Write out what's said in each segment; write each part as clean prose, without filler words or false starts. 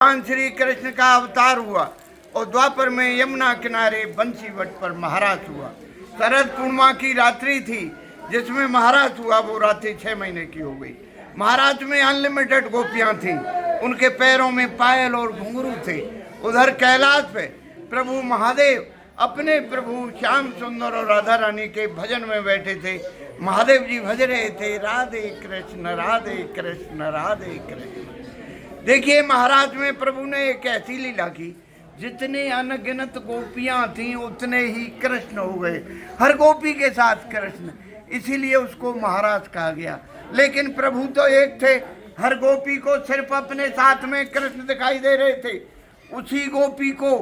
भगवान श्री कृष्ण का अवतार हुआ और द्वापर में यमुना किनारे बंसीवट पर महाराज हुआ। शरद पूर्णिमा की रात्रि थी जिसमें महाराज हुआ, वो रात्रि 6 महीने की हो गई। महाराज में अनलिमिटेड गोपियां थीं, उनके पैरों में पायल और घुंघरू थे। उधर कैलाश पे प्रभु महादेव अपने प्रभु श्याम सुंदर और राधा रानी के भजन में बैठे थे। महादेव जी भज रहे थे, राधे कृष्ण राधे कृष्ण राधे कृष्ण। देखिए महाराज में प्रभु ने एक ऐसी लीला की, जितने अनगिनत गोपियां थीं उतने ही कृष्ण हो गए, हर गोपी के साथ कृष्ण, इसीलिए उसको महाराज कहा गया। लेकिन प्रभु तो एक थे, हर गोपी को सिर्फ अपने साथ में कृष्ण दिखाई दे रहे थे, उसी गोपी को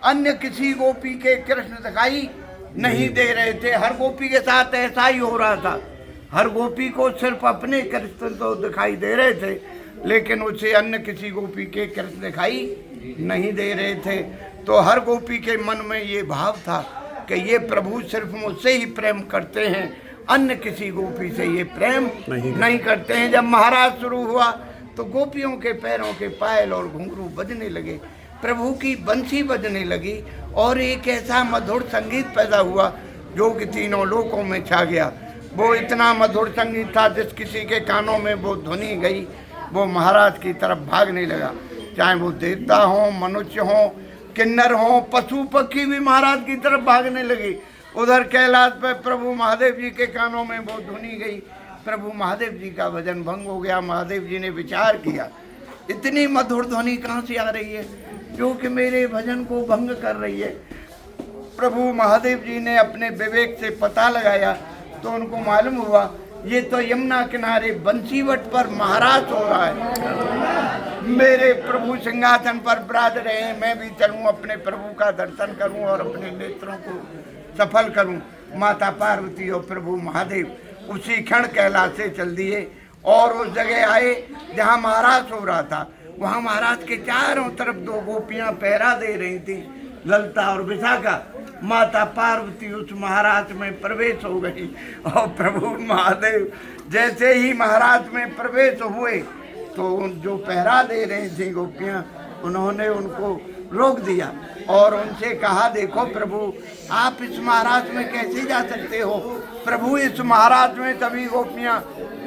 अन्य किसी गोपी के कृष्ण दिखाई नहीं दे रहे थे। हर गोपी के साथ ऐसा ही हो रहा था, हर गोपी को सिर्फ अपने कृष्ण तो दिखाई दे रहे थे, लेकिन उसे अन्य किसी गोपी के कृष्ण दिखाई नहीं दे रहे थे। तो हर गोपी के मन में ये भाव था कि ये प्रभु सिर्फ मुझसे ही प्रेम करते हैं, अन्य किसी गोपी से ये प्रेम नहीं करते हैं। जब महाराज शुरू हुआ तो गोपियों के पैरों के पायल और घुंघरू बजने लगे, प्रभु की बंसी बजने लगी और एक ऐसा मधुर संगीत पैदा हुआ जो कि तीनों लोकों में छा गया। वो इतना मधुर संगीत था जिस किसी के कानों में वो ध्वनि गई वो महाराज की तरफ भागने लगा। चाहे वो देवता हो, मनुष्य हो, किन्नर हो, पशु पक्षी भी महाराज की तरफ भागने लगे। उधर कैलाश पर प्रभु महादेव जी के कानों में वो ध्वनि गई, प्रभु महादेव जी का भजन भंग हो गया। महादेव जी ने विचार किया, इतनी मधुर ध्वनि कहाँ से आ रही है जो कि मेरे भजन को भंग कर रही है। प्रभु महादेव जी ने अपने विवेक से पता लगाया तो उनको मालूम हुआ ये तो यमुना किनारे बंसीवट पर महाराज हो रहा है। मेरे प्रभु सिंहासन पर विराज रहे हैं, मैं भी चलूं अपने प्रभु का दर्शन करूं और अपने नेत्रों को सफल करूं। माता पार्वती और प्रभु महादेव उसी क्षण कैलाश से चल दिए और उस जगह आए जहां महाराज हो रहा था। वहां महाराज के चारों तरफ 2 गोपियां पहरा दे रही थी, ललता और विशाखा। माता पार्वती उस महाराज में प्रवेश हो गई और प्रभु महादेव जैसे ही महाराज में प्रवेश हुए तो जो पहरा दे रही थी गोपियां, उन्होंने उनको रोक दिया और उनसे कहा, देखो प्रभु आप इस महाराज में कैसे जा सकते हो? प्रभु इस महाराज में सभी गोपियां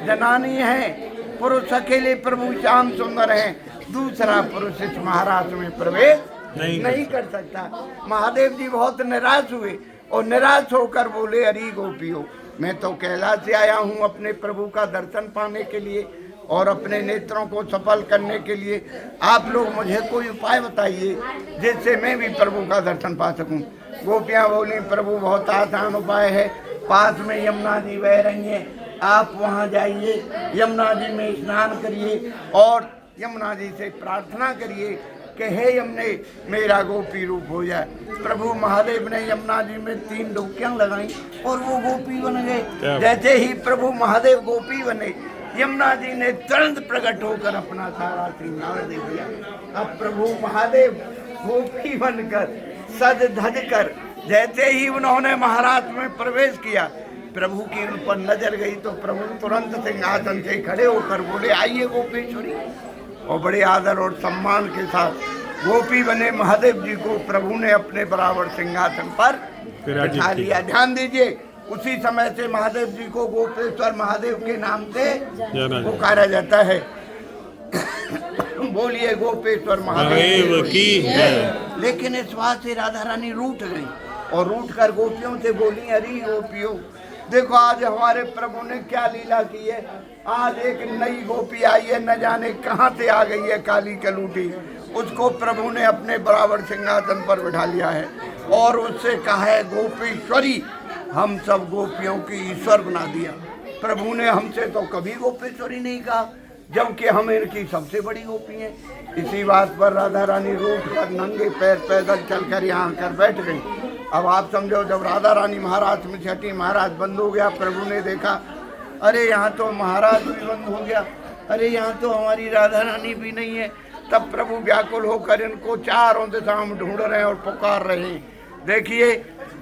जनानी हैं, पुरुष अकेले प्रभु श्याम सुंदर हैं, दूसरा पुरुष इस महाराज में प्रवेश नहीं कर सकता। महादेव जी बहुत निराश हुए और निराश होकर बोले, अरे गोपियों, मैं तो कैलाश से आया हूँ अपने प्रभु का दर्शन पाने के लिए और अपने नेत्रों को सफल करने के लिए। आप लोग मुझे कोई उपाय बताइए जिससे मैं भी प्रभु का दर्शन पा सकूं। गोपियां बोली, प्रभु बहुत आसान उपाय है, पास में यमुना जी बह रही हैं, आप वहां जाइए, यमुना जी में स्नान करिए और यमुना जी से प्रार्थना करिए कि हे यमुने मेरा गोपी रूप हो जाए। प्रभु महादेव ने यमुना जी में 3 डुबकियां लगाई और वो गोपी बन गए। जैसे ही प्रभु महादेव गोपी बने, यमुना जी ने तुरंत प्रकट होकर अपना सारा श्रृंगार दे दिया। अब प्रभु महादेव गोपी बनकर सज धज कर जैसे ही उन्होंने महाराज में प्रवेश किया, प्रभु की उन पर नजर गई तो प्रभु तुरंत सिंहासन से खड़े होकर बोले, आइए गोपीश्वरी, और बड़े आदर और सम्मान के साथ गोपी बने महादेव जी को प्रभु ने अपने बराबर सिंहासन पर बिठा लिया। ध्यान दीजिए, उसी समय से महादेव जी को गोपेश्वर महादेव के नाम से पुकारा जाता है। बोलिए गोपेश्वर महादेव की जय। लेकिन इस बात से राधा रानी रूठ गई और रूठ कर गोपियों से बोली, अरे गोपियों देखो आज हमारे प्रभु ने क्या लीला की है। आज एक नई गोपी आई है, न जाने कहाँ से आ गई है, काली कलूटी। उसको प्रभु ने अपने बराबर सिंहासन पर बिठा लिया है और उससे कहा है, गोपेश्वरी, हम सब गोपियों की ईश्वर बना दिया। प्रभु ने हमसे तो कभी गोपेश्वरी नहीं कहा, जबकि हम इनकी सबसे बड़ी गोपी हैं। इसी बात पर राधा रानी रूठ कर नंगे पैर पैदल चलकर यहाँ आकर बैठ गई। अब आप समझो, जब राधा रानी महाराज में छठी, महाराज बंद हो गया, प्रभु ने देखा, अरे यहाँ तो महाराज भी बंद हो गया, अरे यहाँ तो हमारी राधा रानी भी नहीं है। तब प्रभु व्याकुल होकर इनको चारों दिशाओं में ढूंढ रहे हैं और पुकार रहे हैं। देखिए,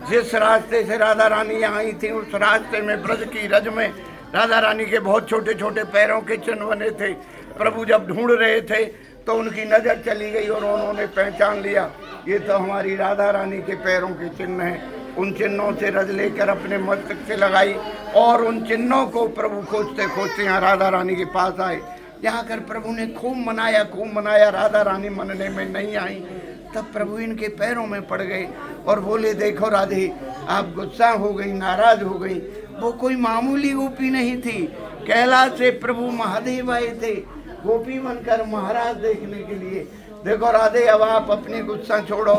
जिस रास्ते से राधा रानी आई थी उस रास्ते में ब्रज की रज में राधा रानी के बहुत छोटे छोटे पैरों के चिन्ह बने थे। प्रभु जब ढूंढ रहे थे तो उनकी नज़र चली गई और उन्होंने पहचान लिया ये तो हमारी राधा रानी के पैरों के चिन्ह हैं। उन चिन्हों से रज लेकर अपने मस्तक से लगाई और उन चिन्हों को प्रभु खोजते खोजते यहाँ राधा रानी के पास आए। यहाँ कर प्रभु ने खूब मनाया। राधा रानी मनने में नहीं आई। तब प्रभु इनके पैरों में पड़ गए और बोले, देखो राधे, आप गुस्सा हो गई, नाराज हो गई। वो कोई मामूली गोपी नहीं थी, कैलाश से प्रभु महादेव आए थे गोपी बनकर महाराज देखने के लिए। देखो राधे, अब आप अपनी गुस्सा छोड़ो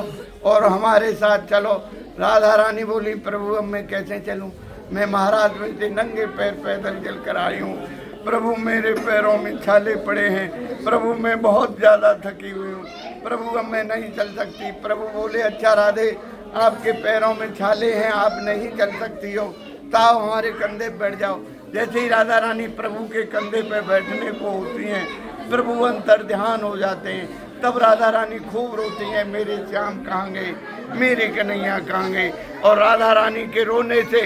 और हमारे साथ चलो। राधा रानी बोली, प्रभु अब मैं कैसे चलूं? मैं महाराज में से नंगे पैर पैदल चल कर आई हूँ। प्रभु मेरे पैरों में छाले पड़े हैं। प्रभु मैं बहुत ज़्यादा थकी हुई हूँ। प्रभु अब मैं नहीं चल सकती। प्रभु बोले, अच्छा राधे, आपके पैरों में छाले हैं, आप नहीं चल सकती हो, ताओ हमारे कंधे बैठ जाओ। जैसे ही राधा रानी प्रभु के कंधे पे बैठने को होती हैं, प्रभु अंतर ध्यान हो जाते हैं। तब राधा रानी खूब रोती हैं, मेरे श्याम कहाँ गए, मेरे कन्हैया कहाँ गए। और राधा रानी के रोने से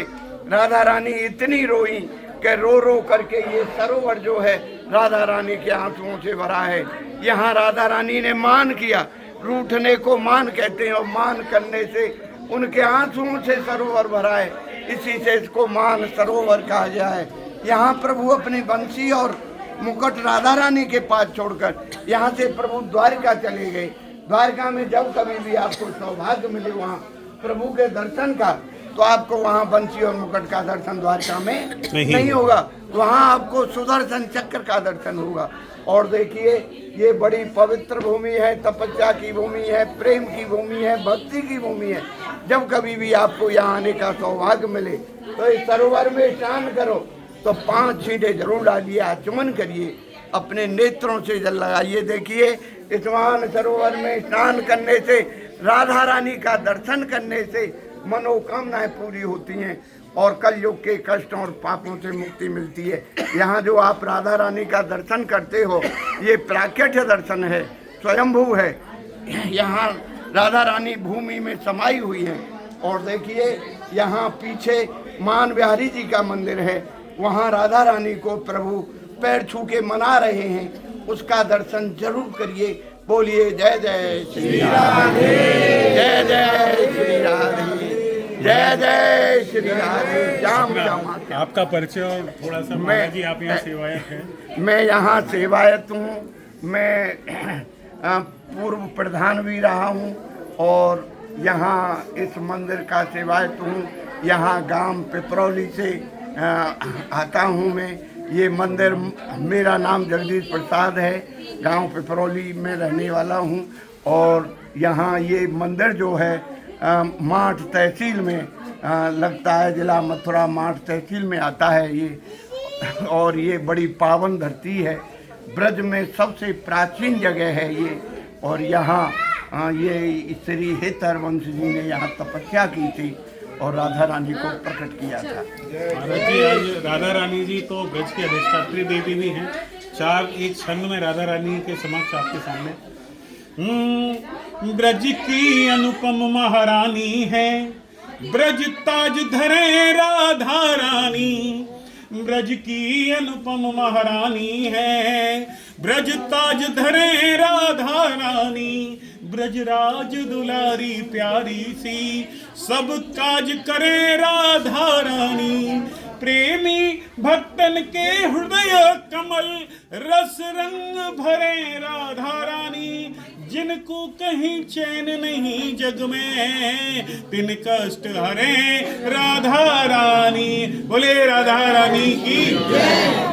राधा रानी इतनी रोई कि रो रो करके ये सरोवर जो है राधा रानी के आंसुओं से भरा है। यहाँ राधा रानी ने मान किया, रूठने को मान कहते हैं और मान करने से उनके आंसुओं से सरोवर भरा है, इसी से इसको मान सरोवर कहा गया है। यहाँ प्रभु अपनी बंसी और मुकुट राधा रानी के पास छोड़कर यहाँ से प्रभु द्वारका चले गए। द्वारका में जब कभी भी आपको सौभाग्य मिले वहाँ प्रभु के दर्शन का, तो आपको वहाँ बंसी और मुकुट का दर्शन द्वारका में नहीं होगा, वहाँ आपको सुदर्शन चक्र का दर्शन होगा। और देखिए, ये बड़ी पवित्र भूमि है, तपस्या की भूमि है, प्रेम की भूमि है, भक्ति की भूमि है। जब कभी भी आपको यहाँ आने का सौभाग्य मिले तो इस सरोवर में स्नान करो, तो 5 छींटे जरूर डालिए, आचमन करिए, अपने नेत्रों से जल लगाइए। देखिए, इस महान सरोवर में स्नान करने से, राधा रानी का दर्शन करने से मनोकामनाएं पूरी होती हैं और कलयुग के कष्ट और पापों से मुक्ति मिलती है। यहाँ जो आप राधा रानी का दर्शन करते हो, ये प्राकट्य दर्शन है, स्वयंभू है। यहाँ राधा रानी भूमि में समाई हुई है। और देखिए, यहाँ पीछे मान बिहारी जी का मंदिर है, वहाँ राधा रानी को प्रभु पैर छू के मना रहे हैं, उसका दर्शन जरूर करिए। बोलिए जय जय श्री राधे, जय जय श्री राधे, जय जय श्री राधे। श्याम श्याम। आपका परिचय और थोड़ा सा महाराज जी, आप यहाँ सेवायत हैं? मैं यहाँ सेवायत हूँ। मैं पूर्व प्रधान भी रहा हूँ और यहाँ इस मंदिर का सेवायत हूँ। यहाँ गांव पिपरौली से आता हूँ मैं। ये मंदिर, मेरा नाम जगदीश प्रसाद है, गांव पिपरौली में रहने वाला हूँ। और यहाँ ये मंदिर जो है माठ तहसील में लगता है, जिला मथुरा माठ तहसील में आता है ये। और ये बड़ी पावन धरती है, ब्रज में सबसे प्राचीन जगह है ये। और यहाँ ये श्री हित हरवंश जी ने यहाँ तपस्या की थी और राधा रानी को प्रकट किया था। महाराज जी, आज राधा रानी जी तो ब्रज की अधिष्ठात्री देवी भी हैं। एक छंद में राधा रानी के समक्ष आपके सामने। ब्रज की अनुपम महारानी है, ब्रज ताज धरे राधा रानी। ब्रज की अनुपम महारानी है, ब्रज ताज धरे राधा रानी। ब्रजराज दुलारी प्यारी सी, सब काज करे राधा रानी। प्रेमी भक्तन के हृदय कमल, रस रंग भरे राधा रानी। जिनको कहीं चैन नहीं जग में, तिन कष्ट हरे राधा रानी। बोले राधा रानी की जय।